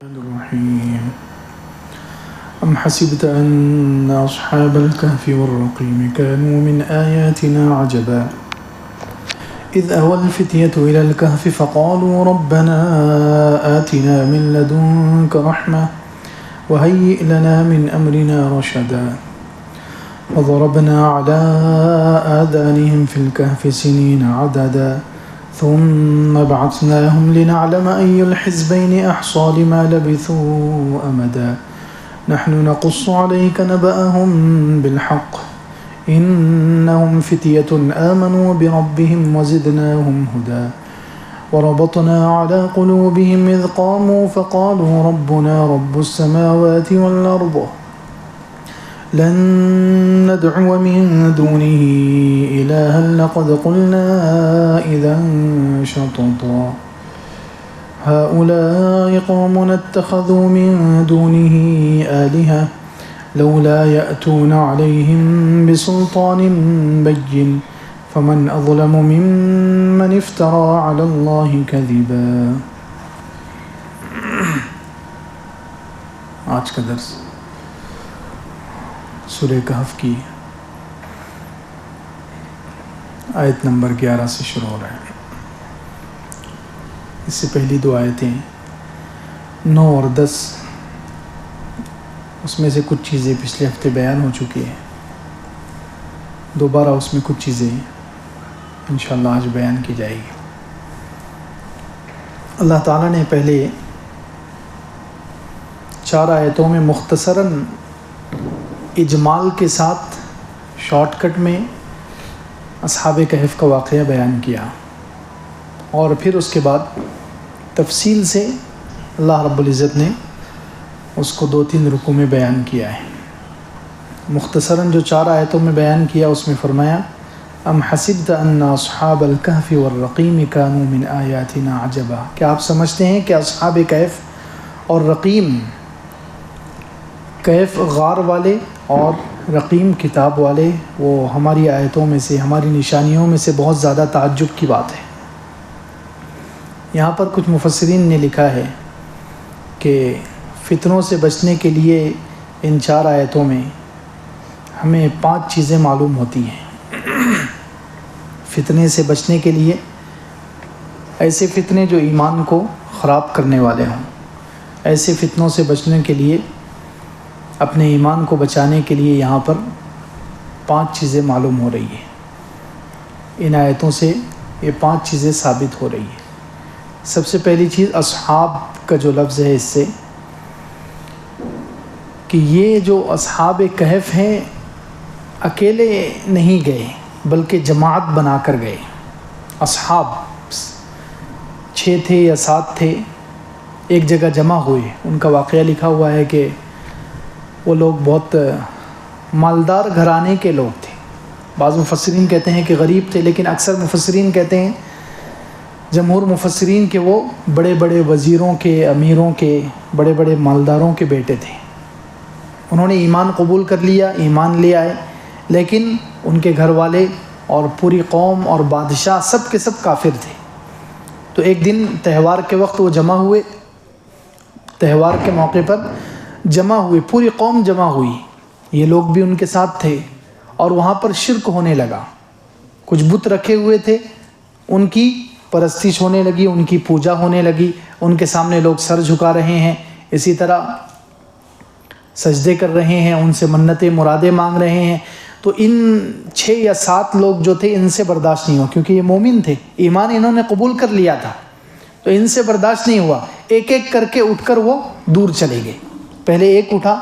الرحيم أم حسبت أن أصحاب الكهف والرقيم كانوا من آياتنا عجبا إذ أوى الفتية إلى الكهف فقالوا ربنا آتنا من لدنك رحمة وهيئ لنا من أمرنا رشدا وضربنا على آذانهم في الكهف سنين عددا ثم بعثناهم لنعلم أي الحزبين أحصى لما لبثوا أمدا نحن نقص عليك نبأهم بالحق إنهم فتية آمنوا بربهم وزدناهم هدى وربطنا على قلوبهم إذ قاموا فقالوا ربنا رب السماوات والأرض لن ندعو من دونه إلها لقد قلنا إذا شططا هؤلاء قومنا اتخذوا من دونه آلهة لولا يأتون عليهم بسلطان بين فمن أظلم ممن افترى على الله كذبا. آج کا درس سورہ کہف کی آیت نمبر 11 سے شروع ہو رہا ہے. اس سے پہلی دو آیتیں 9 اور 10 اس میں سے کچھ چیزیں پچھلے ہفتے بیان ہو چکی ہیں. دوبارہ اس میں کچھ چیزیں انشاءاللہ آج بیان کی جائے گی. اللہ تعالیٰ نے پہلے 4 آیتوں میں مختصراً اجمال کے ساتھ شارٹ کٹ میں اصحاب کہف کا واقعہ بیان کیا اور پھر اس کے بعد تفصیل سے اللہ رب العزت نے اس کو 2-3 رکوع میں بیان کیا ہے. مختصراً جو 4 آیتوں میں بیان کیا اس میں فرمایا ام حسبت ان اصحاب الکہف والرقیم کانوا من آیاتنا عجبا. کیا آپ سمجھتے ہیں کہ اصحاب کہف اور رقیم، کہف غار والے اور رقیم کتاب والے، وہ ہماری آیتوں میں سے، ہماری نشانیوں میں سے بہت زیادہ تعجب کی بات ہے. یہاں پر کچھ مفسرین نے لکھا ہے کہ فتنوں سے بچنے کے لیے ان 4 آیتوں میں ہمیں 5 چیزیں معلوم ہوتی ہیں. فتنے سے بچنے کے لیے، ایسے فتنے جو ایمان کو خراب کرنے والے ہوں، ایسے فتنوں سے بچنے کے لیے، اپنے ایمان کو بچانے کے لیے یہاں پر 5 چیزیں معلوم ہو رہی ہیں. ان آیتوں سے یہ 5 چیزیں ثابت ہو رہی ہیں. سب سے پہلی چیز اصحاب کا جو لفظ ہے اس سے کہ یہ جو اصحاب کہف ہیں اکیلے نہیں گئے بلکہ جماعت بنا کر گئے. اصحاب 6 تھے یا 7 تھے، ایک جگہ جمع ہوئے. ان کا واقعہ لکھا ہوا ہے کہ وہ لوگ بہت مالدار گھرانے کے لوگ تھے. بعض مفسرین کہتے ہیں کہ غریب تھے، لیکن اکثر مفسرین کہتے ہیں، جمہور مفسرین، کہ وہ بڑے بڑے وزیروں کے، امیروں کے، بڑے بڑے مالداروں کے بیٹے تھے. انہوں نے ایمان قبول کر لیا، ایمان لے آئے، لیکن ان کے گھر والے اور پوری قوم اور بادشاہ سب کے سب کافر تھے. تو ایک دن تہوار کے وقت وہ جمع ہوئے، تہوار کے موقع پر جمع ہوئے، پوری قوم جمع ہوئی، یہ لوگ بھی ان کے ساتھ تھے، اور وہاں پر شرک ہونے لگا. کچھ بت رکھے ہوئے تھے، ان کی پرستش ہونے لگی، ان کی پوجا ہونے لگی، ان کے سامنے لوگ سر جھکا رہے ہیں، اسی طرح سجدے کر رہے ہیں، ان سے منتیں مرادیں مانگ رہے ہیں. تو ان 6 یا 7 لوگ جو تھے ان سے برداشت نہیں ہوا، کیونکہ یہ مومن تھے، ایمان انہوں نے قبول کر لیا تھا، تو ان سے برداشت نہیں ہوا. ایک ایک کر کے اٹھ کر وہ دور چلے گئے. پہلے ایک اٹھا،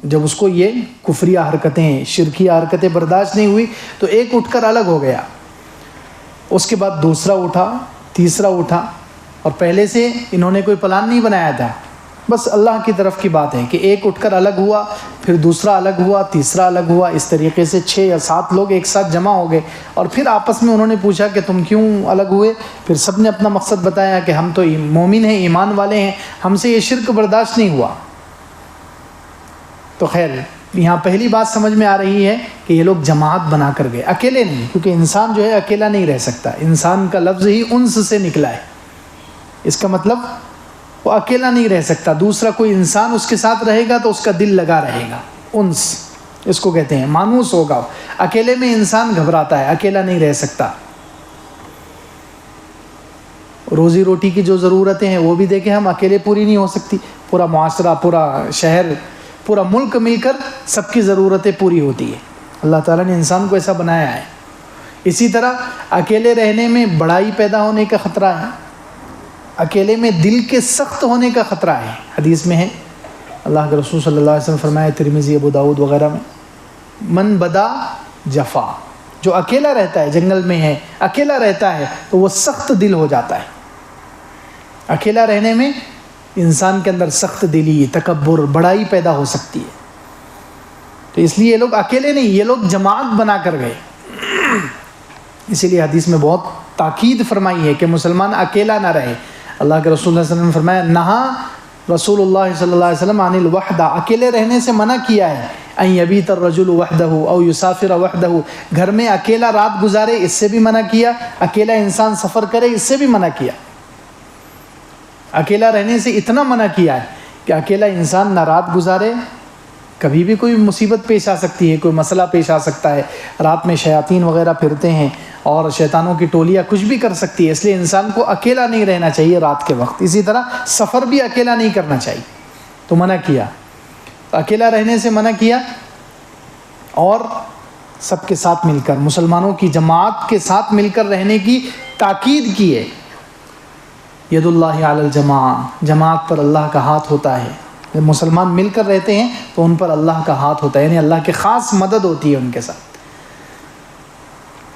جب اس کو یہ کفریہ حرکتیں، شرکیہ حرکتیں برداشت نہیں ہوئی تو ایک اٹھ کر الگ ہو گیا. اس کے بعد دوسرا اٹھا، تیسرا اٹھا، اور پہلے سے انہوں نے کوئی پلان نہیں بنایا تھا، بس اللہ کی طرف کی بات ہے کہ ایک اٹھ کر الگ ہوا، پھر دوسرا الگ ہوا، تیسرا الگ ہوا. اس طریقے سے 6 یا 7 لوگ ایک ساتھ جمع ہو گئے، اور پھر آپس میں انہوں نے پوچھا کہ تم کیوں الگ ہوئے؟ پھر سب نے اپنا مقصد بتایا کہ ہم تو مومن ہیں، ایمان والے ہیں، ہم سے یہ شرک برداشت نہیں ہوا. تو خیر یہاں پہلی بات سمجھ میں آ رہی ہے کہ یہ لوگ جماعت بنا کر گئے، اکیلے نہیں، کیونکہ انسان جو ہے اکیلا نہیں رہ سکتا، انسان کا لفظ ہی انس سے نکلا ہے، اس کا مطلب وہ اکیلا نہیں رہ سکتا، دوسرا کوئی انسان اس کے ساتھ رہے گا تو اس کا دل لگا رہے گا، انس اس کو کہتے ہیں، مانوس ہوگا۔ اکیلے میں انسان گھبراتا ہے، اکیلا نہیں رہ سکتا۔ روزی روٹی کی جو ضرورتیں ہیں وہ بھی دیکھیں ہم اکیلے پوری نہیں ہو سکتی، پورا معاشرہ، پورا شہر، پورا ملک مل کر سب کی ضرورتیں پوری ہوتی ہے۔ اللہ تعالیٰ نے انسان کو ایسا بنایا ہے۔ اسی طرح اکیلے رہنے میں بڑائی پیدا ہونے کا خطرہ ہے، اکیلے میں دل کے سخت ہونے کا خطرہ ہے۔ حدیث میں ہے، اللہ کے رسول صلی اللہ علیہ وسلم فرمایا، ترمذی، ابو داؤد وغیرہ میں، من بدا جفا، جو اکیلا رہتا ہے، جنگل میں ہے، اکیلا رہتا ہے تو وہ سخت دل ہو جاتا ہے۔ اکیلا رہنے میں انسان کے اندر سخت دلی، تکبر، بڑائی پیدا ہو سکتی ہے۔ تو اس لیے یہ لوگ اکیلے نہیں، یہ لوگ جماعت بنا کر گئے۔ اسی لیے حدیث میں بہت تاکید فرمائی ہے کہ مسلمان اکیلا نہ رہے۔ اللہ کے رسول صلی اللہ علیہ وسلم نے فرمایا، نہا رسول اللہ صلی اللہ علیہ وسلم عن الوحدہ، اکیلے رہنے سے منع کیا ہے۔ ان یبیت الرجل وحدہ او یسافر وحدہ، گھر میں اکیلا رات گزارے، اس سے بھی منع کیا۔ اکیلا انسان سفر کرے، اس سے بھی منع کیا۔ اکیلا رہنے سے اتنا منع کیا ہے کہ اکیلا انسان نہ رات گزارے، کبھی بھی کوئی مصیبت پیش آ سکتی ہے، کوئی مسئلہ پیش آ سکتا ہے، رات میں شیاطین وغیرہ پھرتے ہیں اور شیطانوں کی ٹولیاں کچھ بھی کر سکتی ہے، اس لیے انسان کو اکیلا نہیں رہنا چاہیے رات کے وقت۔ اسی طرح سفر بھی اکیلا نہیں کرنا چاہیے، تو منع کیا، اکیلا رہنے سے منع کیا، اور سب کے ساتھ مل کر، مسلمانوں کی جماعت کے ساتھ مل کر رہنے کی تاکید کی ہے۔ ید اللہ علی الجماع، جماعت پر اللہ کا ہاتھ ہوتا ہے۔ جب مسلمان مل کر رہتے ہیں تو ان پر اللہ کا ہاتھ ہوتا ہے، یعنی اللہ کی خاص مدد ہوتی ہے ان کے ساتھ۔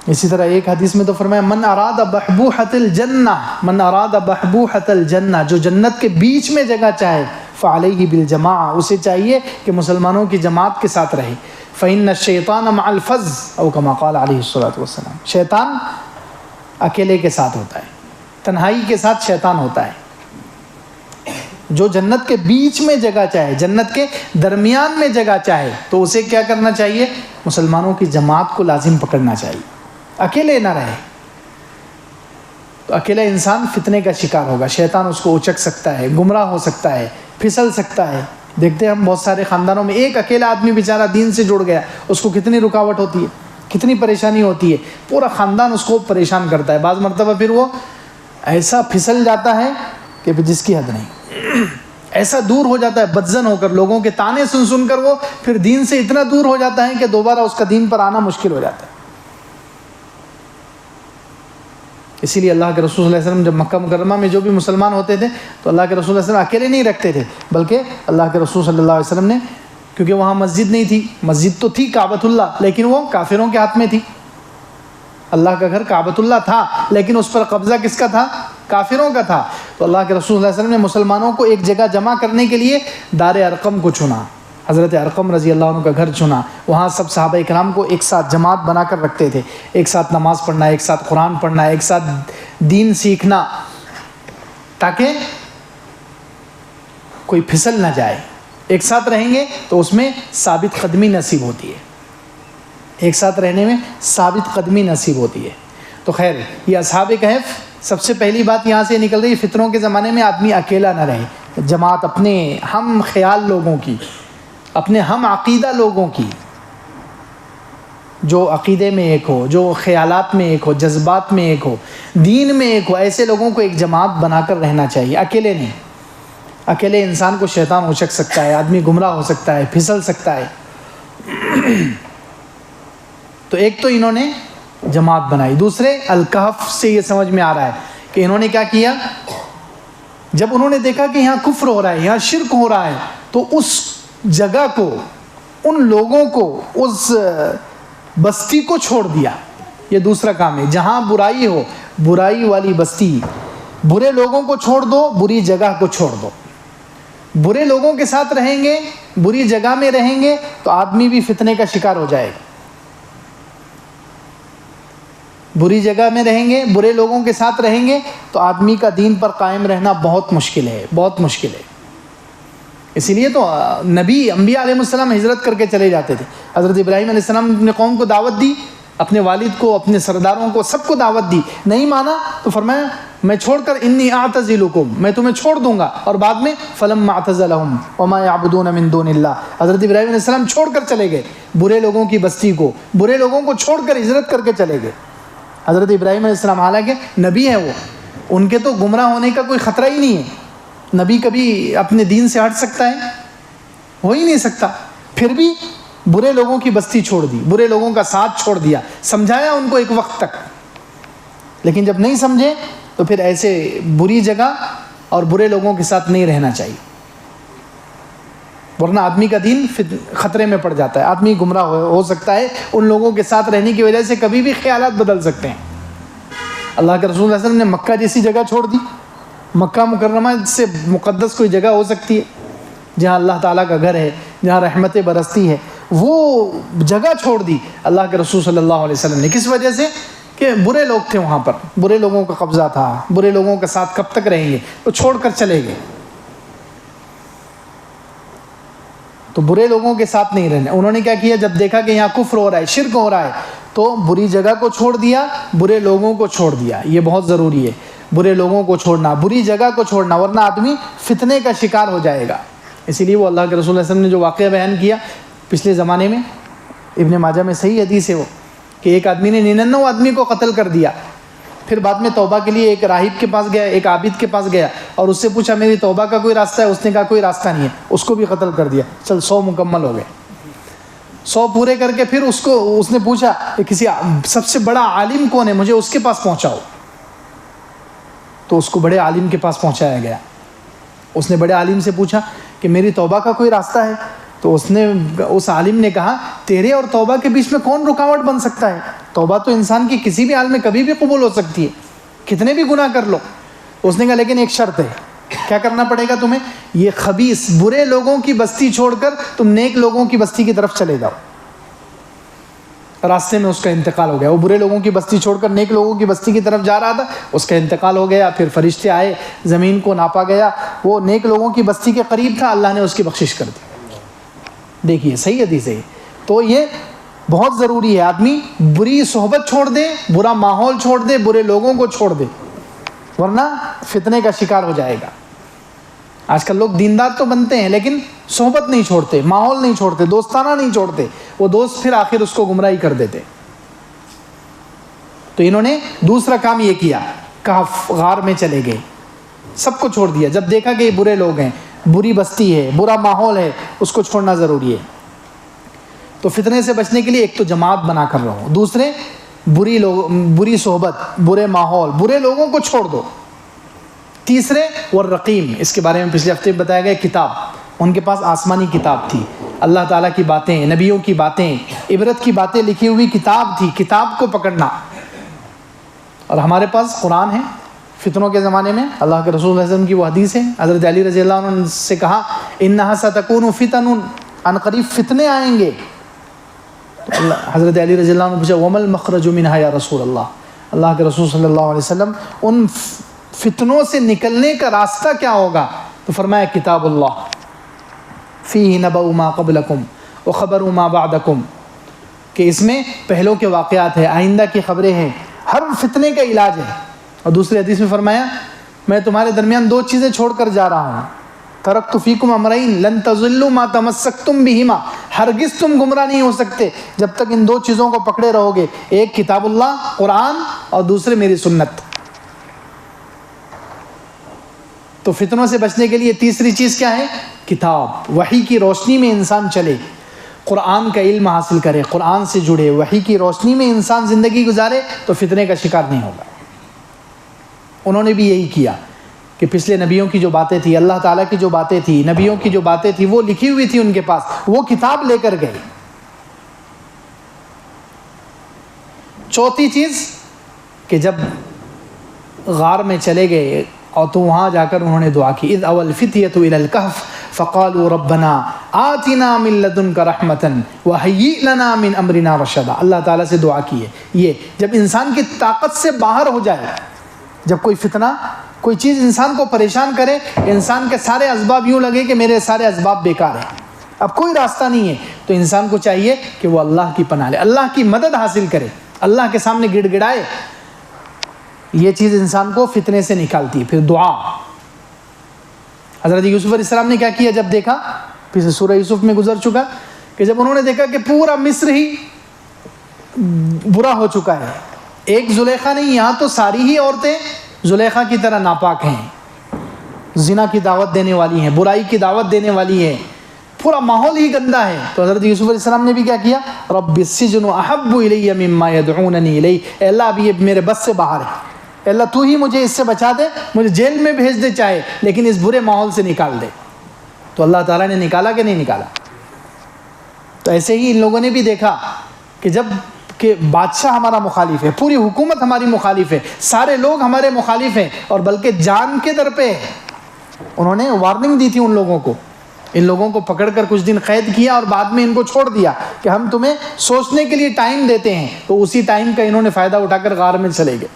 اسی طرح ایک حدیث میں تو فرمایا، من اراد بحبوحۃ الجنہ، من اراد بحبوحۃ الجنہ، جو جنت کے بیچ میں جگہ چاہے، فعلیہ بالجماع، اسے چاہیے کہ مسلمانوں کی جماعت کے ساتھ رہے۔ فإن الشیطان مع الفظ، او کما قال علیہ الصلوۃ والسلام، شیطان اکیلے کے ساتھ ہوتا ہے، تنہائی کے ساتھ شیطان ہوتا ہے۔ جو جنت کے بیچ میں جگہ چاہے، جنت کے درمیان میں جگہ چاہے، تو اسے کیا کرنا چاہیے؟ مسلمانوں کی جماعت کو لازم پکڑنا چاہیے، اکیلے نہ رہے۔ تو اکیلا انسان فتنے کا شکار ہوگا، شیطان اس کو اچک سکتا ہے، گمراہ ہو سکتا ہے، پھسل سکتا ہے۔ دیکھتے ہیں ہم بہت سارے خاندانوں میں ایک اکیلا آدمی بیچارہ دین سے جڑ گیا، اس کو کتنی رکاوٹ ہوتی ہے، کتنی پریشانی ہوتی ہے، پورا خاندان اس کو پریشان کرتا ہے۔ بعض مرتبہ پھر وہ ایسا پھسل جاتا ہے کہ جس کی حد نہیں، ایسا دور ہو جاتا ہے بدزن ہو کر، لوگوں کے تانے سن سن کر وہ پھر دین سے اتنا دور ہو جاتا ہے کہ دوبارہ اس کا دین پر آنا مشکل ہو جاتا ہے۔ اسی لیے اللہ کے رسول صلی اللہ علیہ وسلم جب مکہ مکرمہ میں جو بھی مسلمان ہوتے تھے تو اللہ کے رسول صلی اللہ علیہ وسلم اکیلے نہیں رکھتے تھے، بلکہ اللہ کے رسول صلی اللہ علیہ وسلم نے، کیونکہ وہاں مسجد نہیں تھی، مسجد تو تھی کعبۃ اللہ، لیکن وہ کافروں کے ہاتھ میں تھی۔ اللہ کا گھر کعبۃ اللہ تھا، لیکن اس پر قبضہ کس کا تھا؟ کافروں کا تھا۔ تو اللہ کے رسول صلی اللہ علیہ وسلم نے مسلمانوں کو ایک جگہ جمع کرنے کے لیے دار ارقم کو چنا، حضرت ارقم رضی اللہ عنہ کا گھر چنا۔ وہاں سب صحابہ کرام کو ایک ساتھ جماعت بنا کر رکھتے تھے، ایک ساتھ نماز پڑھنا، ایک ساتھ قرآن پڑھنا، ایک ساتھ دین سیکھنا، تاکہ کوئی پھسل نہ جائے۔ ایک ساتھ رہیں گے تو اس میں ثابت قدمی نصیب ہوتی ہے، ایک ساتھ رہنے میں ثابت قدمی نصیب ہوتی ہے۔ تو خیر، یہ اصحاب کہف، سب سے پہلی بات یہاں سے نکل رہی ہے، فتنوں کے زمانے میں آدمی اکیلا نہ رہے، جماعت اپنے ہم خیال لوگوں کی، اپنے ہم عقیدہ لوگوں کی، جو عقیدے میں ایک ہو، جو خیالات میں ایک ہو، جذبات میں ایک ہو، دین میں ایک ہو، ایسے لوگوں کو ایک جماعت بنا کر رہنا چاہیے، اکیلے نہیں۔ اکیلے انسان کو شیطان اچک سکتا ہے، آدمی گمراہ ہو سکتا ہے، پھسل سکتا ہے۔ تو ایک تو انہوں نے جماعت بنائی، دوسرے الکہف سے یہ سمجھ میں آ رہا ہے کہ انہوں نے کیا کیا، جب انہوں نے دیکھا کہ یہاں کفر ہو رہا ہے، یہاں شرک ہو رہا ہے، تو اس جگہ کو، ان لوگوں کو، اس بستی کو چھوڑ دیا۔ یہ دوسرا کام ہے، جہاں برائی ہو، برائی والی بستی، برے لوگوں کو چھوڑ دو، بری جگہ کو چھوڑ دو۔ برے لوگوں کے ساتھ رہیں گے، بری جگہ میں رہیں گے تو آدمی بھی فتنے کا شکار ہو جائے گا۔ بری جگہ میں رہیں گے، برے لوگوں کے ساتھ رہیں گے تو آدمی کا دین پر قائم رہنا بہت مشکل ہے، بہت مشکل ہے۔ اسی لیے تو نبی، انبیاء علیہ السلام ہجرت کر کے چلے جاتے تھے۔ حضرت ابراہیم علیہ السلام نے اپنے قوم کو دعوت دی، اپنے والد کو، اپنے سرداروں کو، سب کو دعوت دی، نہیں مانا تو فرمایا میں چھوڑ کر انی اعتزلکم، میں تمہیں چھوڑ دوں گا. اور بعد میں فلما اعتزلہم وما یعبدون من دون اللہ، حضرت ابراہیم علیہ السلام چھوڑ کر چلے گئے برے لوگوں کی بستی کو، برے لوگوں کو چھوڑ کر ہجرت کر کے چلے گئے. حضرت ابراہیم علیہ السلام حالانکہ نبی ہیں، وہ ان کے تو گمراہ ہونے کا کوئی خطرہ ہی نہیں ہے. نبی کبھی اپنے دین سے ہٹ سکتا ہے؟ ہو ہی نہیں سکتا. پھر بھی برے لوگوں کی بستی چھوڑ دی، برے لوگوں کا ساتھ چھوڑ دیا، سمجھایا ان کو ایک وقت تک، لیکن جب نہیں سمجھے تو پھر ایسے بری جگہ اور برے لوگوں کے ساتھ نہیں رہنا چاہیے، ورنہ آدمی کا دین خطرے میں پڑ جاتا ہے. آدمی گمراہ ہو سکتا ہے ان لوگوں کے ساتھ رہنے کی وجہ سے، کبھی بھی خیالات بدل سکتے ہیں. اللہ کے رسول صلی اللہ علیہ وسلم نے مکہ جیسی جگہ چھوڑ دی. مکہ مکرمہ سے مقدس کوئی جگہ ہو سکتی ہے جہاں اللہ تعالیٰ کا گھر ہے، جہاں رحمتیں برستی ہے، وہ جگہ چھوڑ دی اللہ کے رسول صلی اللہ علیہ وسلم نے. کس وجہ سے؟ کہ برے لوگ تھے وہاں پر، برے لوگوں کا قبضہ تھا، برے لوگوں کے ساتھ کب تک رہیں گے، تو چھوڑ کر چلے گئے. تو برے لوگوں کے ساتھ نہیں رہنا. انہوں نے کیا کیا؟ جب دیکھا کہ یہاں کفر ہو رہا ہے، شرک ہو رہا ہے، تو بری جگہ کو چھوڑ دیا، برے لوگوں کو چھوڑ دیا. یہ بہت ضروری ہے، برے لوگوں کو چھوڑنا، بری جگہ کو چھوڑنا، ورنہ آدمی فتنے کا شکار ہو جائے گا. اسی لیے وہ اللہ کے رسول صلی اللہ علیہ وسلم نے جو واقعہ بیان کیا پچھلے زمانے میں، ابن ماجہ میں صحیح حدیث ہے وہ، کہ ایک آدمی نے 99 آدمی کو قتل کر دیا. پھر بعد میں توبہ کے لیے ایک راہب کے پاس گیا، ایک عابد کے پاس گیا اور اس سے پوچھا میری توبہ کا کوئی راستہ ہے؟ اس نے کہا کوئی راستہ نہیں ہے. اس کو بھی قتل کر دیا. چل 100 مکمل ہو گئے. 100 پورے کر کے پھر اس نے پوچھا کہ کسی سب سے بڑا عالم کون ہے، مجھے اس کے پاس پہنچاؤ. تو اس کو بڑے عالم کے پاس پہنچایا گیا. اس نے بڑے عالم سے پوچھا کہ میری توبہ کا کوئی راستہ ہے؟ تو اس عالم نے کہا تیرے اور توبہ کے بیچ میں کون رکاوٹ بن سکتا ہے؟ توبہ تو انسان کی کسی بھی حال میں کبھی بھی قبول ہو سکتی ہے، کتنے بھی گناہ کر لو. اس نے کہا لیکن ایک شرط ہے. کیا کرنا پڑے گا تمہیں؟ یہ خبیث برے لوگوں کی بستی چھوڑ کر تم نیک لوگوں کی بستی کی طرف چلے جاؤ. راستے میں اس کا انتقال ہو گیا. وہ برے لوگوں کی بستی چھوڑ کر نیک لوگوں کی بستی کی طرف جا رہا تھا، اس کا انتقال ہو گیا. پھر فرشتے آئے، زمین کو ناپا گیا، وہ نیک لوگوں کی بستی کے قریب تھا، اللہ نے اس کی بخشش کر دی. دیکھیے صحیح حدیث ہے. تو یہ بہت ضروری ہے، آدمی بری صحبت چھوڑ دے، برا ماحول چھوڑ دے، برے لوگوں کو چھوڑ دے، ورنہ فتنے کا شکار ہو جائے گا. آج کل لوگ دیندار تو بنتے ہیں لیکن صحبت نہیں چھوڑتے، ماحول نہیں چھوڑتے، دوستانہ نہیں چھوڑتے. وہ دوست پھر آخر اس کو گمراہی کر دیتے. تو انہوں نے دوسرا کام یہ کیا، کہف غار میں چلے گئے، سب کو چھوڑ دیا. جب دیکھا کہ یہ برے لوگ ہیں، بری بستی ہے، برا ماحول ہے، اس کو چھوڑنا ضروری ہے. تو فتنے سے بچنے کے لیے ایک تو جماعت بنا کر رہو، دوسرے بری صحبت، برے ماحول، برے لوگوں کو چھوڑ دو. تیسرے والرقیم، اس کے بارے میں پچھلے ہفتے بتایا گیا، کتاب. ان کے پاس آسمانی کتاب تھی، اللہ تعالیٰ کی باتیں، نبیوں کی باتیں، عبرت کی باتیں لکھی ہوئی کتاب تھی. کتاب کو پکڑنا. اور ہمارے پاس قرآن ہے. فتنوں کے زمانے میں اللہ کے رسول صلی اللہ علیہ وسلم کی وہ حدیث ہے، حضرت علی رضی اللہ عنہ سے کہا انہا ستکون فتن، ان قریب فتنے آئیں گے. تو حضرت علی رضی اللہ عنہ پوچھا وما المخرج منها یا رسول اللہ، اللہ کے رسول صلی اللہ علیہ وسلم ان فتنوں سے نکلنے کا راستہ کیا ہوگا؟ تو فرمایا کتاب اللہ فیہ نبأ ما قبلکم وخبر ما بعدکم، کہ اس میں پہلوں کے واقعات ہیں، آئندہ کی خبریں ہیں، ہر فتنے کا علاج ہے. اور دوسری حدیث میں فرمایا میں تمہارے درمیان 2 چیزیں چھوڑ کر جا رہا ہوں، ترکت فیکم امرین لن تضلوا ما تمسکتم بہما، ہرگز تم گمراہ نہیں ہو سکتے جب تک ان 2 چیزوں کو پکڑے رہو گے، ایک کتاب اللہ قرآن اور دوسرے میری سنت. تو فتنوں سے بچنے کے لیے تیسری چیز کیا ہے؟ کتاب. وحی کی روشنی میں انسان چلے، قرآن کا علم حاصل کرے، قرآن سے جڑے، وحی کی روشنی میں انسان زندگی گزارے تو فتنے کا شکار نہیں ہوگا. انہوں نے بھی یہی کیا کہ پچھلے نبیوں کی جو باتیں تھیں، اللہ تعالیٰ کی جو باتیں تھیں، نبیوں کی جو باتیں تھیں، وہ لکھی ہوئی تھی ان کے پاس، وہ کتاب لے کر گئے. چوتھی چیز کہ جب غار میں چلے گئے اور تو وہاں جا کر انہوں نے دعا کی، اذ اول فتیۃ الی الکہف فقالوا ربنا آتنا من لدنک رحمۃ وہیئ لنا من امرنا رشدا. اللہ تعالیٰ سے دعا کی ہے. یہ جب انسان کی طاقت سے باہر ہو جائے، جب کوئی فتنہ، کوئی چیز انسان کو پریشان کرے، انسان کے سارے اسباب یوں لگے کہ میرے سارے اسباب بیکار ہیں، اب کوئی راستہ نہیں ہے، تو انسان کو چاہیے کہ وہ اللہ کی پناہ لے، اللہ کی مدد حاصل کرے، اللہ کے سامنے گڑ گڑائے. یہ چیز انسان کو فتنے سے نکالتی ہے. پھر دعا. حضرت یوسف علیہ السلام نے کیا کیا جب دیکھا، پھر سورہ یوسف میں گزر چکا کہ جب انہوں نے دیکھا کہ پورا مصر ہی برا ہو چکا ہے، ایک زلیخا نہیں، یہاں تو ساری ہی عورتیں زلیخا کی طرح ناپاک ہیں، زنا کی دعوت دینے والی ہیں، برائی کی دعوت دینے والی ہیں، پورا ماحول ہی گندا ہے. تو حضرت یوسف علیہ السلام نے بھی کیا کیا، رب السجن احب الی مما یدعوننی الیہ، اے اللہ اب یہ میرے بس سے باہر ہے، اے اللہ تو ہی مجھے اس سے بچا دے، مجھے جیل میں بھیج دے چاہے، لیکن اس برے ماحول سے نکال دے. تو اللہ تعالیٰ نے نکالا کہ نہیں نکالا؟ تو ایسے ہی ان لوگوں نے بھی دیکھا کہ جب کہ بادشاہ ہمارا مخالف ہے، پوری حکومت ہماری مخالف ہے، سارے لوگ ہمارے مخالف ہیں، اور بلکہ جان کے در پہ انہوں نے وارننگ دی تھی ان لوگوں کو. ان لوگوں کو پکڑ کر کچھ دن قید کیا اور بعد میں ان کو چھوڑ دیا کہ ہم تمہیں سوچنے کے لیے ٹائم دیتے ہیں. تو اسی ٹائم کا انہوں نے فائدہ اٹھا کر غار میں چلے گئے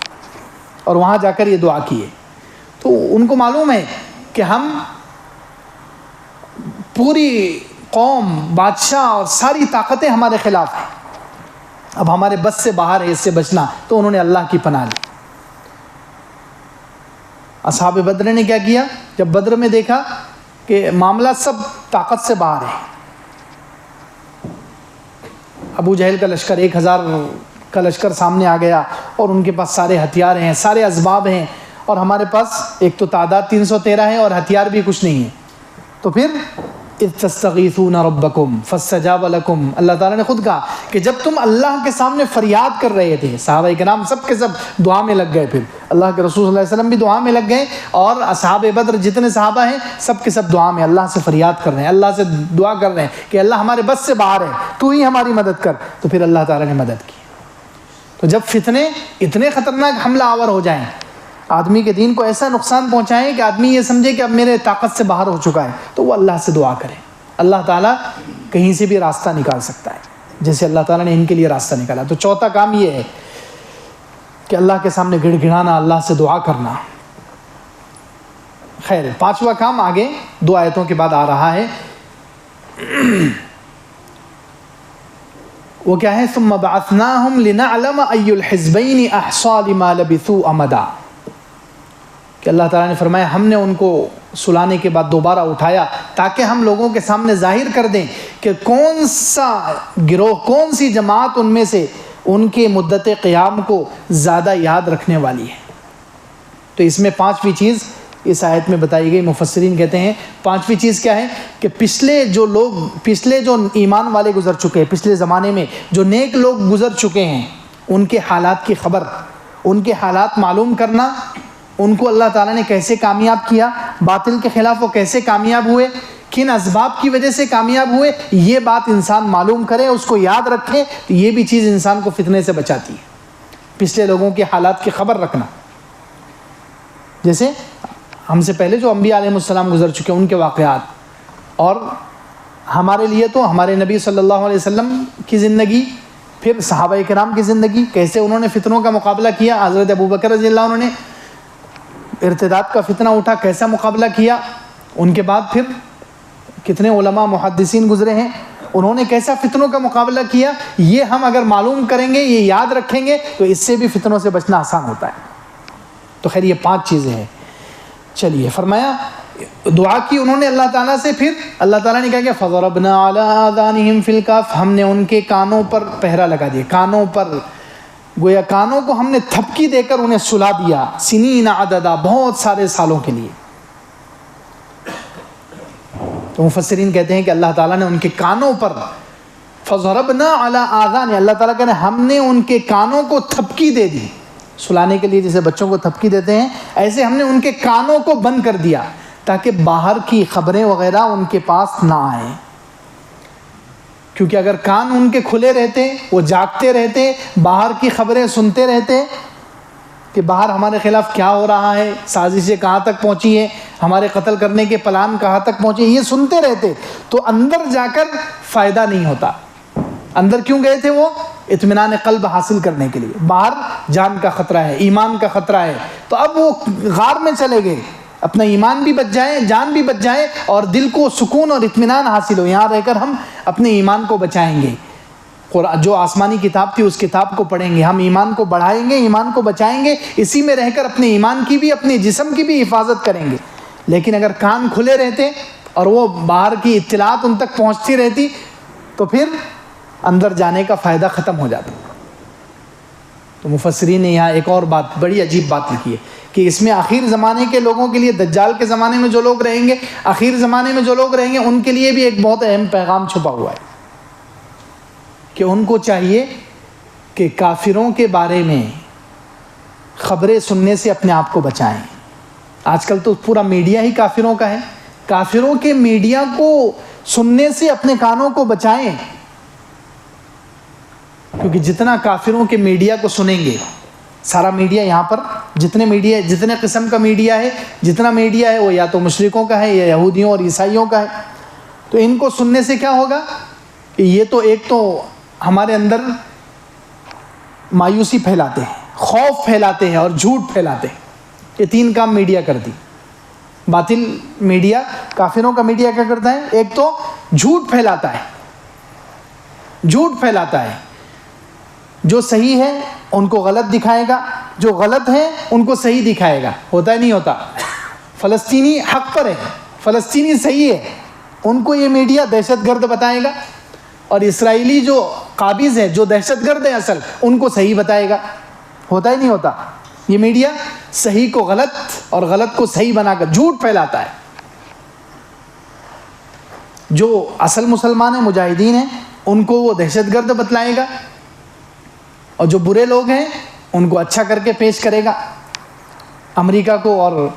اور وہاں جا کر یہ دعا کیے. تو ان کو معلوم ہے کہ ہم پوری قوم، بادشاہ اور ساری طاقتیں ہمارے خلاف ہیں، اب ہمارے بس سے باہر ہے اس سے بچنا. تو انہوں نے اللہ کی پناہ لی. اصحاب بدر نے کیا کیا، جب بدر میں دیکھا کہ معاملہ سب طاقت سے باہر ہے، ابو جہل کا لشکر 1000 کا لشکر سامنے آ گیا اور ان کے پاس سارے ہتھیار ہیں، سارے اسباب ہیں، اور ہمارے پاس ایک تو تعداد 313 ہے اور ہتھیار بھی کچھ نہیں ہے. تو پھر اذ تستغیثون ربکم فاستجاب لکم، اللہ تعالیٰ نے خود کہا کہ جب تم اللہ کے سامنے فریاد کر رہے تھے، صحابہ کرام سب کے سب دعا میں لگ گئے. پھر اللہ کے رسول صلی اللہ علیہ وسلم بھی دعا میں لگ گئے، اور اصحاب بدر جتنے صحابہ ہیں سب کے سب دعا میں اللہ سے فریاد کر رہے ہیں، اللہ سے دعا کر رہے ہیں کہ اللہ ہمارے بس سے باہر ہے، تو ہی ہماری مدد کر. تو پھر اللہ تعالیٰ نے مدد کی. تو جب فتنے اتنے خطرناک حملہ آور ہو جائیں، آدمی کے دین کو ایسا نقصان پہنچائیں کہ آدمی یہ سمجھے کہ اب میرے طاقت سے باہر ہو چکا ہے، تو وہ اللہ سے دعا کرے. اللہ تعالیٰ کہیں سے بھی راستہ نکال سکتا ہے، جیسے اللہ تعالیٰ نے ان کے لیے راستہ نکالا. تو چوتھا کام یہ ہے کہ اللہ کے سامنے گڑ گڑانا، اللہ سے دعا کرنا. خیر، پانچواں کام آگے 2 آیتوں کے بعد آ رہا ہے. وہ کیا ہے، ثم بعثناہم لنعلم ای الحزبین احصی لما لبثوا امدا، کہ اللہ تعالیٰ نے فرمایا ہم نے ان کو سلانے کے بعد دوبارہ اٹھایا تاکہ ہم لوگوں کے سامنے ظاہر کر دیں کہ کون سا گروہ، کون سی جماعت ان میں سے ان کے مدت قیام کو زیادہ یاد رکھنے والی ہے. تو اس میں 5ویں چیز اس آیت میں بتائی گئی. مفسرین کہتے ہیں 5ویں چیز کیا ہے کہ پچھلے جو ایمان والے گزر چکے ہیں، پچھلے زمانے میں جو نیک لوگ گزر چکے ہیں، ان کے حالات کی خبر، ان کے حالات معلوم کرنا، ان کو اللہ تعالیٰ نے کیسے کامیاب کیا، باطل کے خلاف وہ کیسے کامیاب ہوئے، کن اسباب کی وجہ سے کامیاب ہوئے، یہ بات انسان معلوم کرے، اس کو یاد رکھے. تو یہ بھی چیز انسان کو فتنے سے بچاتی ہے، پچھلے لوگوں کے حالات کی خبر رکھنا. جیسے ہم سے پہلے جو انبیاء علیہ السلام گزر چکے ان کے واقعات، اور ہمارے لیے تو ہمارے نبی صلی اللہ علیہ وسلم کی زندگی، پھر صحابہ کرام کی زندگی، کیسے انہوں نے فتنوں کا مقابلہ کیا. حضرت ابوبکر رضی اللہ عنہ نے ارتداد کا فتنہ اٹھا، کیسا مقابلہ کیا. ان کے بعد پھر کتنے علماء محدثین گزرے ہیں، انہوں نے کیسا فتنوں کا مقابلہ کیا. یہ ہم اگر معلوم کریں گے، یہ یاد رکھیں گے، تو اس سے بھی فتنوں سے بچنا آسان ہوتا ہے. تو خیر یہ 5 چیزیں ہیں. چلیے، فرمایا دعا کی انہوں نے اللہ تعالیٰ سے، پھر اللہ تعالیٰ نے کہا کہ فَضَرَبْنَا عَلَىٰ آذَانِهِمْ فِي الْكَهْفِ، ہم نے ان کے کانوں پر پہرا لگا دیا، کانوں پر، گویا کانوں کو ہم نے تھپکی دے کر انہیں سلا دیا. سنین عددا، بہت سارے سالوں کے لیے. تو مفسرین کہتے ہیں کہ اللہ تعالیٰ نے ان کے کانوں پر فَضَرَبْنَا عَلَىٰ آذَانِهِمْ، اللہ تعالیٰ کہتے ہیں ہم نے ان کے کانوں کو تھپکی دے دی. سلانے کے لیے جیسے بچوں کو تھپکی دیتے ہیں، ایسے ہم نے ان کے کانوں کو بند کر دیا تاکہ باہر کی خبریں وغیرہ ان کے پاس نہ آئیں. کیونکہ اگر کان ان کے کھلے رہتے، وہ جاگتے رہتے، باہر کی خبریں سنتے رہتے کہ باہر ہمارے خلاف کیا ہو رہا ہے، سازشیں کہاں تک پہنچی ہے، ہمارے قتل کرنے کے پلان کہاں تک پہنچے، یہ سنتے رہتے، تو اندر جا کر فائدہ نہیں ہوتا. اندر کیوں گئے تھے؟ وہ اطمینان قلب حاصل کرنے کے لیے. باہر جان کا خطرہ ہے، ایمان کا خطرہ ہے، تو اب وہ غار میں چلے گئے، اپنا ایمان بھی بچ جائے، جان بھی بچ جائے، اور دل کو سکون اور اطمینان حاصل ہو. یہاں رہ کر ہم اپنے ایمان کو بچائیں گے. جو آسمانی کتاب تھی اس کتاب کو پڑھیں گے، ہم ایمان کو بڑھائیں گے، ایمان کو بچائیں گے، اسی میں رہ کر اپنے ایمان کی بھی اپنے جسم کی بھی حفاظت کریں گے۔ لیکن اگر کان کھلے رہتے اور وہ باہر کی اطلاعات ان تک پہنچتی رہتی تو پھر اندر جانے کا فائدہ ختم ہو جاتا۔ تو مفسرین نے یہاں ایک اور بات، بڑی عجیب بات لکھی ہے کہ اس میں آخر زمانے کے لوگوں کے لیے، دجال کے زمانے میں جو لوگ رہیں گے، آخر زمانے میں جو لوگ رہیں گے، ان کے لیے بھی ایک بہت اہم پیغام چھپا ہوا ہے کہ ان کو چاہیے کہ کافروں کے بارے میں خبریں سننے سے اپنے آپ کو بچائیں۔ آج کل تو پورا میڈیا ہی کافروں کا ہے، کافروں کے میڈیا کو سننے سے اپنے کانوں کو بچائیں، کیونکہ جتنا کافروں کے میڈیا کو سنیں گے، سارا میڈیا یہاں پر جتنے قسم کا میڈیا ہے، جتنا میڈیا ہے وہ یا تو مشرکوں کا ہے یا یہودیوں اور عیسائیوں کا ہے، تو ان کو سننے سے کیا ہوگا؟ یہ تو ایک تو ہمارے اندر مایوسی پھیلاتے ہیں، خوف پھیلاتے ہیں اور جھوٹ پھیلاتے ہیں۔ یہ تین کام میڈیا کرتی، باطل میڈیا، کافروں کا میڈیا کیا کرتا ہے؟ ایک تو جھوٹ پھیلاتا ہے، جو صحیح ہے ان کو غلط دکھائے گا، جو غلط ہے ان کو صحیح دکھائے گا۔ ہوتا ہے نہیں ہوتا؟ فلسطینی حق پر ہے، فلسطینی صحیح ہے، ان کو یہ میڈیا دہشت گرد بتائے گا، اور اسرائیلی جو قابض ہے، جو دہشت گرد ہے اصل، ان کو صحیح بتائے گا۔ ہوتا ہی نہیں ہوتا؟ یہ میڈیا صحیح کو غلط اور غلط کو صحیح بنا کر جھوٹ پھیلاتا ہے۔ جو اصل مسلمان ہیں، مجاہدین ہیں، ان کو وہ دہشت گرد بتلائے گا، اور جو برے لوگ ہیں ان کو اچھا کر کے پیش کرے گا۔ امریکہ کو اور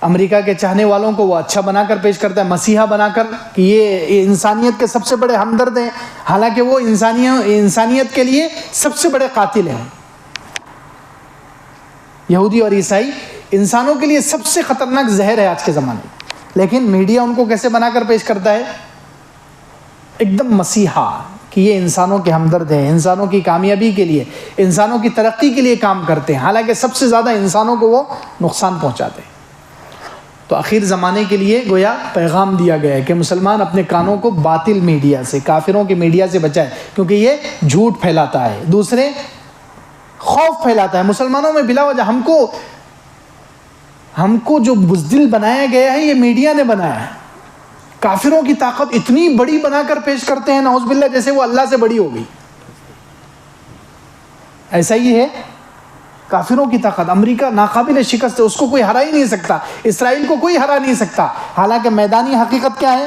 امریکہ کے چاہنے والوں کو وہ اچھا بنا کر پیش کرتا ہے، مسیحا بنا کر، کہ یہ انسانیت کے سب سے بڑے ہمدرد ہیں، حالانکہ وہ انسانیت کے لیے سب سے بڑے قاتل ہیں۔ یہودی اور عیسائی انسانوں کے لیے سب سے خطرناک زہر ہے آج کے زمانے میں، لیکن میڈیا ان کو کیسے بنا کر پیش کرتا ہے؟ ایک دم مسیحا، کہ یہ انسانوں کے ہمدرد ہیں، انسانوں کی کامیابی کے لیے، انسانوں کی ترقی کے لیے کام کرتے ہیں، حالانکہ سب سے زیادہ انسانوں کو وہ نقصان پہنچاتے ہیں۔ تو آخر زمانے کے لیے گویا پیغام دیا گیا ہے کہ مسلمان اپنے کانوں کو باطل میڈیا سے، کافروں کے میڈیا سے بچائے، کیونکہ یہ جھوٹ پھیلاتا ہے، دوسرے خوف پھیلاتا ہے۔ مسلمانوں میں بلا وجہ ہم کو جو بزدل بنایا گیا ہے، یہ میڈیا نے بنایا ہے۔ کافروں کی طاقت اتنی بڑی بنا کر پیش کرتے ہیں، نعوذ باللہ، جیسے وہ اللہ سے بڑی ہوگی۔ ایسا ہی ہے کافروں کی طاقت۔ امریکہ ناقابل شکست ہے، اس کو کوئی ہرا ہی نہیں سکتا، اسرائیل کو کوئی ہرا نہیں سکتا، حالانکہ میدانی حقیقت کیا ہے؟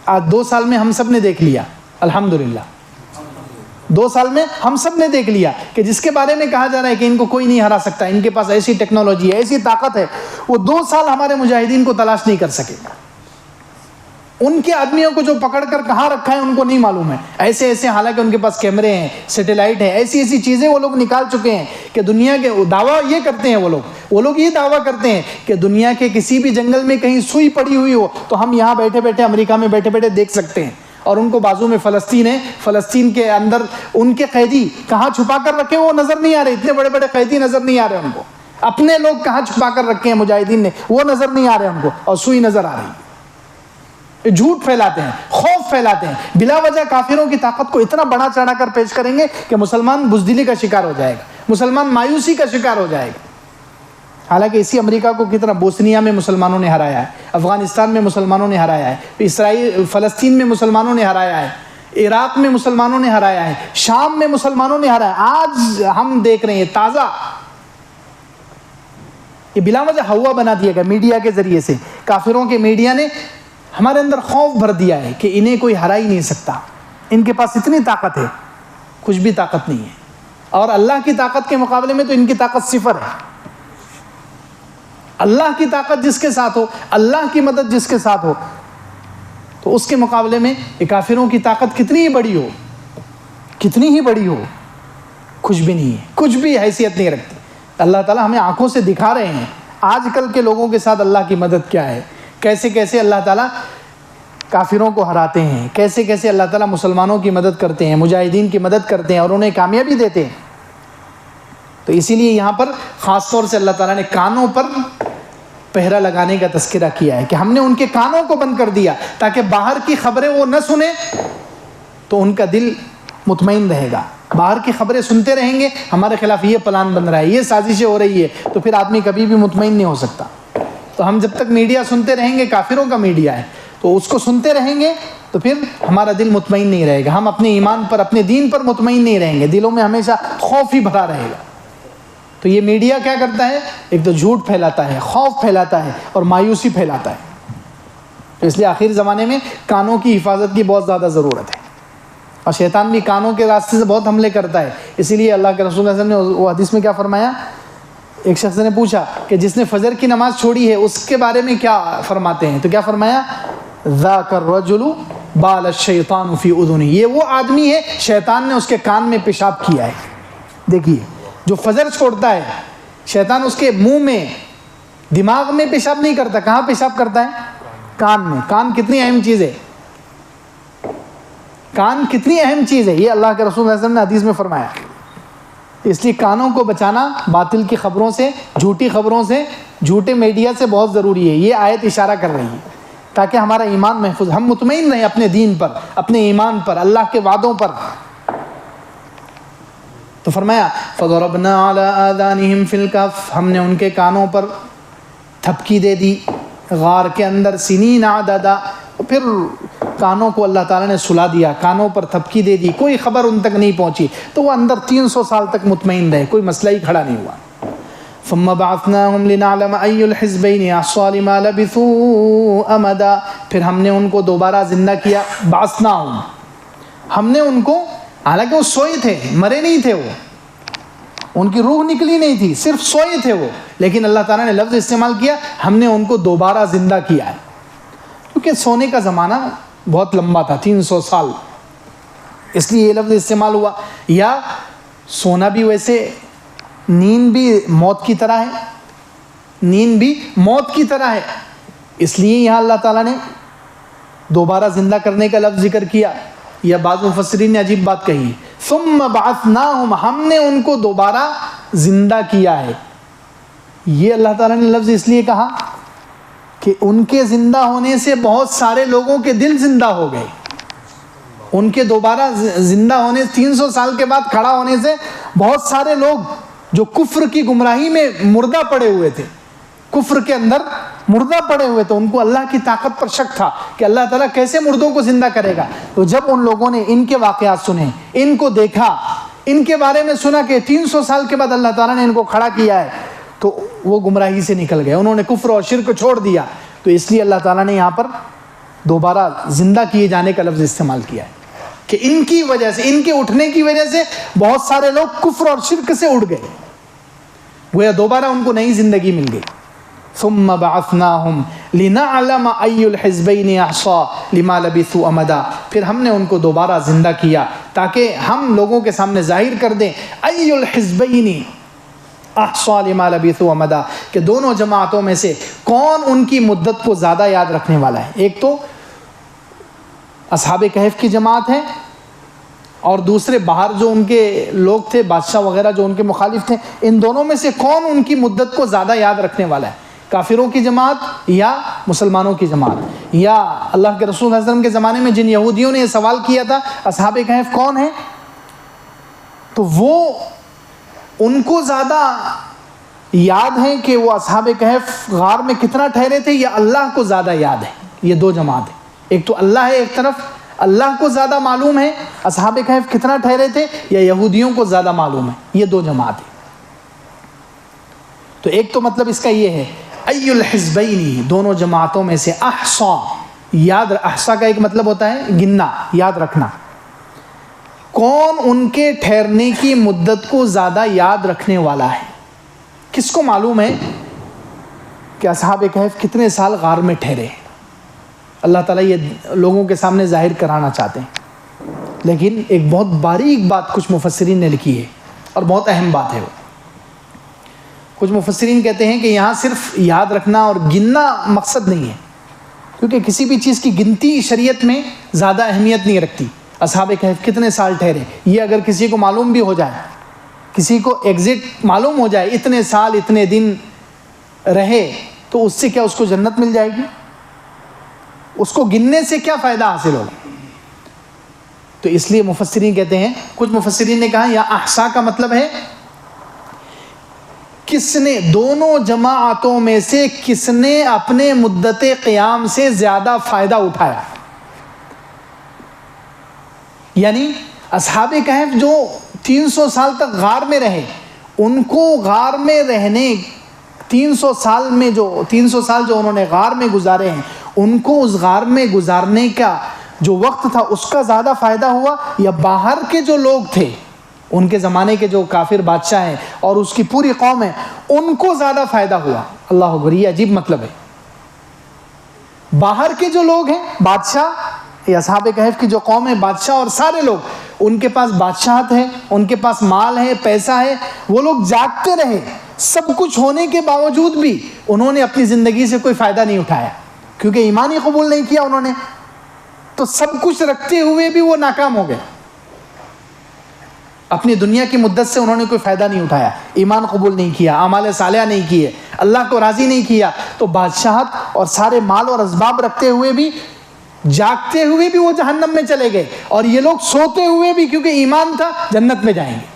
آج 2 سال میں ہم سب نے دیکھ لیا، الحمدللہ 2 سال میں ہم سب نے دیکھ لیا کہ جس کے بارے میں کہا جا رہا ہے کہ ان کو کوئی نہیں ہرا سکتا، ان کے پاس ایسی ٹیکنالوجی ہے، ایسی طاقت ہے، وہ 2 سال ہمارے مجاہدین کو تلاش نہیں کر سکے۔ ان کے آدمیوں کو جو پکڑ کر کہاں رکھا ہے ان کو نہیں معلوم ہے، ایسے حالانکہ ان کے پاس کیمرے ہیں، سیٹلائٹ ہیں، ایسی چیزیں وہ لوگ نکال چکے ہیں کہ دنیا کے دعویٰ یہ کرتے ہیں، وہ لوگ یہ دعویٰ کرتے ہیں کہ دنیا کے کسی بھی جنگل میں کہیں سوئی پڑی ہوئی ہو تو ہم یہاں بیٹھے بیٹھے، امریکہ میں بیٹھے بیٹھے دیکھ سکتے ہیں، اور ان کو بازو میں فلسطین ہے، فلسطین کے اندر ان کے قیدی کہاں چھپا کر رکھے وہ نظر نہیں آ رہے، اتنے بڑے بڑے قیدی نظر نہیں آ رہے ان کو، اپنے لوگ کہاں چھپا کر رکھے ہیں مجاہدین نے، وہ نظر نہیں آ رہے ان کو، اور سوئی نظر آ رہی۔ جھوٹ پھیلاتے ہیں، خوف پھیلاتے ہیں، بلا وجہ کافروں کی طاقت کو اتنا بڑا چڑھا کر پیش کریں گے کہ مسلمان بزدلی کا شکار ہو جائے گا، مسلمان مایوسی کا شکار ہو جائے گا۔ حالانکہ اسی امریکہ کو کتنا بوسنیا میں مسلمانوں نے ہرایا ہے، افغانستان میں مسلمانوں نے ہرایا ہے، فلسطین میں مسلمانوں نے ہرایا ہے، عراق میں مسلمانوں نے ہرایا ہے، شام میں مسلمانوں نے ہرایا ہے۔ آج ہم دیکھ رہے ہیں تازہ، یہ بلا وجہ ہوا بنا دیا گیا میڈیا کے ذریعے سے، کافروں کے میڈیا نے ہمارے اندر خوف بھر دیا ہے کہ انہیں کوئی ہرا ہی نہیں سکتا، ان کے پاس اتنی طاقت ہے، کچھ بھی طاقت نہیں ہے، اور اللہ کی طاقت کے مقابلے میں تو ان کی طاقت صفر ہے۔ اللہ کی طاقت جس کے ساتھ ہو، اللہ کی مدد جس کے ساتھ ہو، تو اس کے مقابلے میں یہ کافروں کی طاقت کتنی ہی بڑی ہو، کچھ بھی نہیں ہے، کچھ بھی حیثیت نہیں رکھتی۔ اللہ تعالیٰ ہمیں آنکھوں سے دکھا رہے ہیں آج کل کے لوگوں کے ساتھ اللہ کی مدد کیا ہے، کیسے اللہ تعالیٰ کافروں کو ہراتے ہیں، کیسے اللہ تعالیٰ مسلمانوں کی مدد کرتے ہیں، مجاہدین کی مدد کرتے ہیں اور انہیں کامیابی دیتے ہیں۔ تو اسی لیے یہاں پر خاص طور سے اللہ تعالیٰ نے کانوں پر پہرا لگانے کا تذکرہ کیا ہے کہ ہم نے ان کے کانوں کو بند کر دیا تاکہ باہر کی خبریں وہ نہ سنیں، تو ان کا دل مطمئن رہے گا. باہر کی خبریں سنتے رہیں گے ہمارے خلاف یہ پلان بن رہا ہے, یہ سازشیں ہو رہی ہے, تو پھر آدمی کبھی بھی مطمئن نہیں ہو سکتا. تو ہم جب تک میڈیا سنتے رہیں گے, کافروں کا میڈیا ہے, تو اس کو سنتے رہیں گے تو پھر ہمارا دل مطمئن نہیں رہے گا, ہم اپنے ایمان پر, اپنے دین پر مطمئن نہیں رہیں گے, دلوں میں ہمیشہ خوف ہی بھرا رہے گا. تو یہ میڈیا کیا کرتا ہے, ایک تو جھوٹ پھیلاتا ہے, خوف پھیلاتا ہے اور مایوسی پھیلاتا ہے. تو اس لیے آخر زمانے میں کانوں کی حفاظت کی بہت زیادہ ضرورت ہے, اور شیطان بھی کانوں کے راستے سے بہت حملے کرتا ہے. اسی لیے اللہ کے رسول صلی اللہ علیہ وسلم نے وہ حدیث میں کیا فرمایا, ایک شخص نے پوچھا کہ جس نے فجر کی نماز چھوڑی ہے اس کے بارے میں کیا فرماتے ہیں, تو کیا فرمایا, ذاک الرجل بال الشیطان فی اذنہ, یہ وہ آدمی ہے شیطان نے اس کے کان میں پیشاب کیا ہے. دیکھیے جو فجر چھوڑتا ہے, شیطان اس کے منہ میں, دماغ میں پیشاب نہیں کرتا, کہاں پیشاب کرتا ہے, کان میں. کان کتنی اہم چیز ہے, کان کتنی اہم چیز ہے, یہ اللہ کے رسول صلی اللہ علیہ وسلم نے حدیث میں فرمایا. اس لیے کانوں کو بچانا باطل کی خبروں سے, جھوٹی خبروں سے, جھوٹے میڈیا سے بہت ضروری ہے. یہ آیت اشارہ کر رہی ہے تاکہ ہمارا ایمان محفوظ, ہم مطمئن رہیں اپنے دین پر, اپنے ایمان پر, اللہ کے وعدوں پر. تو فرمایا فَضَرَبْنَا عَلَىٰ آذَانِهِمْ فِي الْكَهْفِ, ہم نے ان کے کانوں پر تھپکی دے دی غار کے اندر, سنین عددا, پھر کانوں کو اللہ تعالیٰ نے سلا دیا, کانوں پر تھپکی دے دی, کوئی خبر ان تک نہیں پہنچی, تو وہ اندر 300 سال تک مطمئن رہے, کوئی مسئلہ ہی کھڑا نہیں ہوا. ثم بعثناهم لنعلم أي الحزبين أحصى لما لبثوا أمدا, پھر ہم نے ان کو دوبارہ زندہ کیا. بعثناهم, ہم نے ان کو, حالانکہ وہ سوئے تھے, مرے نہیں تھے, وہ ان کی روح نکلی نہیں تھی, صرف سوئے تھے وہ, لیکن اللہ تعالیٰ نے لفظ استعمال کیا ہم نے ان کو دوبارہ زندہ کیا ہے, کیونکہ سونے کا زمانہ بہت لمبا تھا, 300 سال, اس لیے یہ لفظ استعمال ہوا. یا سونا بھی ویسے, نیند بھی موت کی طرح ہے, نیند بھی موت کی طرح ہے, اس لیے یہاں اللہ تعالیٰ نے دوبارہ زندہ کرنے کا لفظ ذکر کیا. یا بعض مفسرین نے عجیب بات کہی, ثم بعثناہم, ہم نے ان کو دوبارہ زندہ کیا ہے. یہ اللہ تعالیٰ نے لفظ اس لیے کہا کہ ان کے زندہ ہونے سے بہت سارے لوگوں کے دل زندہ ہو گئے. ان کے دوبارہ زندہ ہونے, 300 سال کے بعد کھڑا ہونے سے بہت سارے لوگ جو کفر کی گمراہی میں مردہ پڑے ہوئے تھے, کفر کے اندر مردہ پڑے ہوئے تھے, ان کو اللہ کی طاقت پر شک تھا کہ اللہ تعالیٰ کیسے مردوں کو زندہ کرے گا. تو جب ان لوگوں نے ان کے واقعات سنے, ان کو دیکھا, ان کے بارے میں سنا کہ 300 سال کے بعد اللہ تعالیٰ نے ان کو کھڑا کیا ہے, تو وہ گمراہی سے نکل گئے, انہوں نے کفر اور شرک چھوڑ دیا. تو اس لیے اللہ تعالیٰ نے یہاں پر دوبارہ زندہ کیے جانے کا لفظ استعمال کیا ہے کہ ان کی وجہ سے, ان کے اٹھنے کی وجہ سے بہت سارے لوگ کفر اور شرک سے اٹھ گئے, گویا دوبارہ ان کو نئی زندگی مل گئی. ثم بعثناہم لنعلم ای الحزبین احصى لما لبثوا امدا, پھر ہم نے ان کو دوبارہ زندہ کیا تاکہ ہم لوگوں کے سامنے ظاہر کر دیں ای الحزبین احصى لما لبثوا امدا, کہ دونوں جماعتوں میں سے کون ان کی مدت کو زیادہ یاد رکھنے والا ہے. ایک تو اصحاب کہف کی جماعت ہے, اور دوسرے باہر جو ان کے لوگ تھے, بادشاہ وغیرہ جو ان کے مخالف تھے, ان دونوں میں سے کون ان کی مدت کو زیادہ یاد رکھنے والا ہے, کافروں کی جماعت یا مسلمانوں کی جماعت. یا اللہ کے رسول صلی اللہ علیہ وسلم کے زمانے میں جن یہودیوں نے یہ سوال کیا تھا اصحاب کہف کون ہیں, تو وہ ان کو زیادہ یاد ہے کہ وہ اصحاب کہف غار میں کتنا ٹھہرے تھے, یا اللہ کو زیادہ یاد ہے. یہ دو جماعت ہیں, ایک تو اللہ ہے, ایک طرف اللہ کو زیادہ معلوم ہے اصحاب کہف کتنا ٹھہرے تھے, یا یہودیوں کو زیادہ معلوم ہے. یہ دو جماعت ہیں. تو ایک تو مطلب اس کا یہ ہے ای الحزبین, دونوں جماعتوں میں سے احصا, یاد, احصا کا ایک مطلب ہوتا ہے گننا, یاد رکھنا, کون ان کے ٹھہرنے کی مدت کو زیادہ یاد رکھنے والا ہے. کس کو معلوم ہے کہ اصحاب کہف کتنے سال غار میں ٹھہرے؟ اللہ تعالیٰ یہ لوگوں کے سامنے ظاہر کرانا چاہتے ہیں, لیکن ایک بہت باریک بات کچھ مفسرین نے لکھی ہے, اور بہت اہم بات ہے. وہ کچھ مفسرین کہتے ہیں کہ یہاں صرف یاد رکھنا اور گننا مقصد نہیں ہے, کیونکہ کسی بھی چیز کی گنتی شریعت میں زیادہ اہمیت نہیں رکھتی. اصحاب کہف کتنے سال ٹھہرے, یہ اگر کسی کو معلوم بھی ہو جائے, کسی کو ایگزیکٹ معلوم ہو جائے اتنے سال اتنے دن رہے, تو اس سے کیا اس کو جنت مل جائے گی؟ اس کو گننے سے کیا فائدہ حاصل ہوگا؟ تو اس لیے مفسرین کہتے ہیں، کچھ مفسرین نے کہا یا احصا کا مطلب ہے کس نے، دونوں جماعتوں میں سے کس نے اپنے مدت قیام سے زیادہ فائدہ اٹھایا. یعنی اصحاب کہف جو 300 سال تک غار میں رہے، ان کو غار میں رہنے 300 سال جو انہوں نے غار میں گزارے ہیں، ان کو اس غار میں گزارنے کا جو وقت تھا اس کا زیادہ فائدہ ہوا، یا باہر کے جو لوگ تھے ان کے زمانے کے جو کافر بادشاہ ہیں اور اس کی پوری قوم ہے ان کو زیادہ فائدہ ہوا؟ اللہ اکبر، یہ عجیب مطلب ہے. باہر کے جو لوگ ہیں، بادشاہ یا اصحاب کہف کی جو قوم ہے، بادشاہ اور سارے لوگ، ان کے پاس بادشاہت ہے، ان کے پاس مال ہے، پیسہ ہے، وہ لوگ جاگتے رہے، سب کچھ ہونے کے باوجود بھی انہوں نے اپنی زندگی سے کوئی فائدہ نہیں اٹھایا، کیونکہ ایمان ہی قبول نہیں کیا انہوں نے. تو سب کچھ رکھتے ہوئے بھی وہ ناکام ہو گئے. اپنی دنیا کی مدت سے انہوں نے کوئی فائدہ نہیں اٹھایا، ایمان قبول نہیں کیا، اعمال صالحہ نہیں کیے، اللہ کو راضی نہیں کیا. تو بادشاہت اور سارے مال اور اسباب رکھتے ہوئے بھی، جاگتے ہوئے بھی وہ جہنم میں چلے گئے، اور یہ لوگ سوتے ہوئے بھی کیونکہ ایمان تھا جنت میں جائیں گے.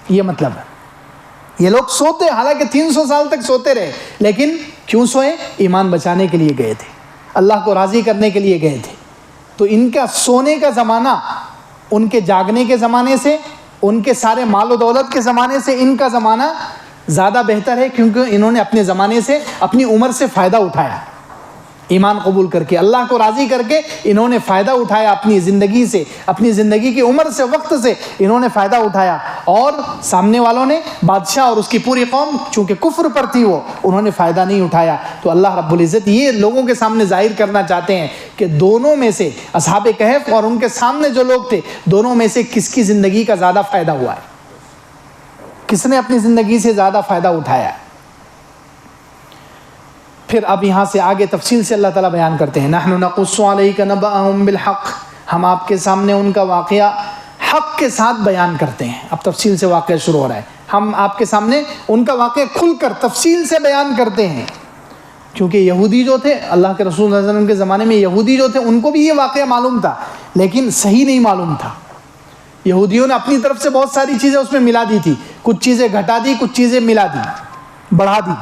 یہ مطلب ہے. یہ لوگ سوتے، حالانکہ 300 سال تک سوتے رہے، لیکن کیوں سوئے؟ ایمان بچانے کے لیے گئے تھے، اللہ کو راضی کرنے کے لیے گئے تھے. تو ان کا سونے کا زمانہ ان کے جاگنے کے زمانے سے، ان کے سارے مال و دولت کے زمانے سے ان کا زمانہ زیادہ بہتر ہے، کیونکہ انہوں نے اپنے زمانے سے، اپنی عمر سے فائدہ اٹھایا. ایمان قبول کر کے، اللہ کو راضی کر کے انہوں نے فائدہ اٹھایا اپنی زندگی سے، اپنی زندگی کی عمر سے، وقت سے انہوں نے فائدہ اٹھایا. اور سامنے والوں نے، بادشاہ اور اس کی پوری قوم، چونکہ کفر پر تھی وہ، انہوں نے فائدہ نہیں اٹھایا. تو اللہ رب العزت یہ لوگوں کے سامنے ظاہر کرنا چاہتے ہیں کہ دونوں میں سے، اصحاب کہف اور ان کے سامنے جو لوگ تھے، دونوں میں سے کس کی زندگی کا زیادہ فائدہ ہوا ہے، کس نے اپنی زندگی سے زیادہ فائدہ اٹھایا ہے. پھر اب یہاں سے آگے تفصیل سے اللہ تعالیٰ بیان کرتے ہیں، نحن نقص علیک نبأہم بالحق، ہم آپ کے سامنے ان کا واقعہ حق کے ساتھ بیان کرتے ہیں. اب تفصیل سے واقعہ شروع ہو رہا ہے. ہم آپ کے سامنے ان کا واقعہ کھل کر تفصیل سے بیان کرتے ہیں، کیونکہ یہودی جو تھے، اللہ کے رسول صلی اللہ علیہ وسلم کے زمانے میں یہودی جو تھے، ان کو بھی یہ واقعہ معلوم تھا، لیکن صحیح نہیں معلوم تھا. یہودیوں نے اپنی طرف سے بہت ساری چیزیں اس میں ملا دی تھی، کچھ چیزیں گھٹا دی، کچھ چیزیں ملا دی، بڑھا دی.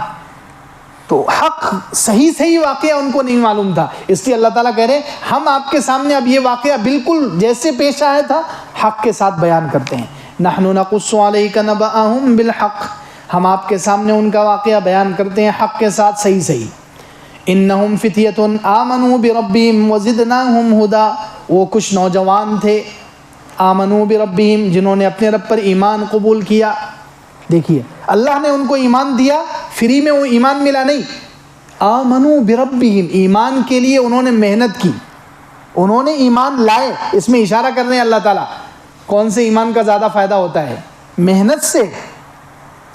تو حق صحیح واقعہ ان کو نہیں معلوم تھا، اس لیے اللہ تعالیٰ کہہ رہے ہیں ہم آپ کے سامنے اب یہ واقعہ بالکل جیسے پیش آیا تھا حق کے ساتھ بیان کرتے ہیں. نحن نقص علیک نبأہم بالحق، ہم آپ کے سامنے ان کا واقعہ بیان کرتے ہیں حق کے ساتھ، صحیح. انہم فتیۃ آمنوا بربہم وزدناہم ہدی، وہ کچھ نوجوان تھے، آمنوا بربہم، جنہوں نے اپنے رب پر ایمان قبول کیا. دیکھیے اللہ نے ان کو ایمان دیا، فری میں وہ ایمان ملا نہیں. آمنوا بربہم، ایمان کے لیے انہوں نے محنت کی، انہوں نے ایمان لائے. اس میں اشارہ کر رہے ہیں اللہ تعالیٰ کون سے ایمان کا زیادہ فائدہ ہوتا ہے؟ محنت سے.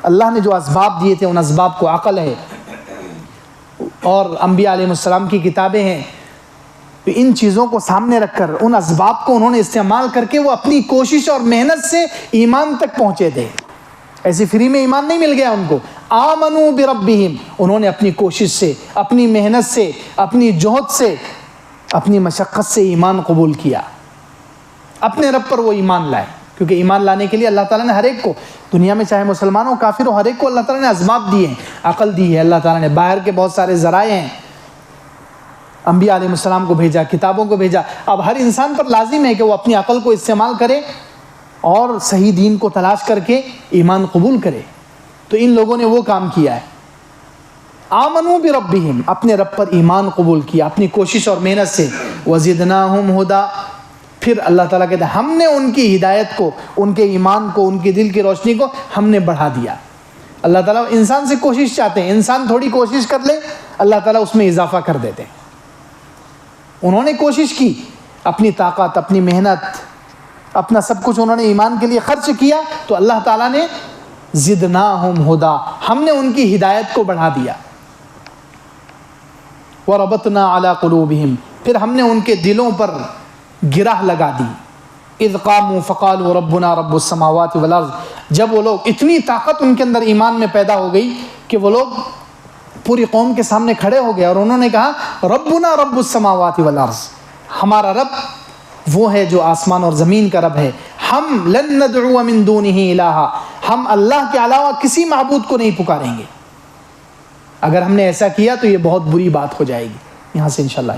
اللہ نے جو اسباب دیے تھے ان اسباب کو، عقل ہے اور انبیاء علیہ السلام کی کتابیں ہیں، ان چیزوں کو سامنے رکھ کر ان اسباب کو انہوں نے استعمال کر کے وہ اپنی کوشش اور محنت سے ایمان تک پہنچے تھے. ایسی فری میں ایمان نہیں مل گیا ان کو. آمنوا بربہم، انہوں نے اپنی کوشش سے، اپنی محنت سے، اپنی جہد سے، اپنی مشقت سے ایمان قبول کیا، اپنے رب پر وہ ایمان لائے. کیونکہ ایمان لانے کے لیے اللہ تعالیٰ نے ہر ایک کو، دنیا میں چاہے مسلمان ہو کافر ہو، ہر ایک کو اللہ تعالیٰ نے اسباب دیے ہیں، عقل دی ہے اللہ تعالیٰ نے، باہر کے بہت سارے ذرائع ہیں، انبیاء علیہ السلام کو بھیجا، کتابوں کو بھیجا. اب ہر انسان پر لازم ہے کہ وہ اپنی عقل کو استعمال کرے اور صحیح دین کو تلاش کر کے ایمان قبول کرے. تو ان لوگوں نے وہ کام کیا ہے. آمنوا بربہم، اپنے رب پر ایمان قبول کیا اپنی کوشش اور محنت سے. وزدناہم ہدی، پھر اللہ تعالیٰ کہتے ہیں ہم نے ان کی ہدایت کو، ان کے ایمان کو، ان کی دل کی روشنی کو ہم نے بڑھا دیا. اللہ تعالیٰ انسان سے کوشش چاہتے ہیں، انسان تھوڑی کوشش کر لے اللہ تعالیٰ اس میں اضافہ کر دیتے ہیں. انہوں نے کوشش کی، اپنی طاقت، اپنی محنت، اپنا سب کچھ انہوں نے ایمان کے لیے خرچ کیا، تو اللہ تعالیٰ نے زدناہم ہدی، ہم نے ان کی ہدایت کو بڑھا دیا. وربطنا علی قلوبہم، پھر ہم نے ان کے دلوں پر گرہ لگا دی. اذ قاموا فقالوا ربنا رب السماوات والارض، جب وہ لوگ، اتنی طاقت ان کے اندر ایمان میں پیدا ہو گئی کہ وہ لوگ پوری قوم کے سامنے کھڑے ہو گئے اور انہوں نے کہا ربنا رب السماوات والارض، ہمارا رب وہ ہے جو آسمان اور زمین کا رب ہے. ہم لن ندعو من دونہ الہا، ہم اللہ کے علاوہ کسی معبود کو نہیں پکاریں گے. اگر ہم نے ایسا کیا تو یہ بہت بری بات ہو جائے گی. یہاں سے انشاءاللہ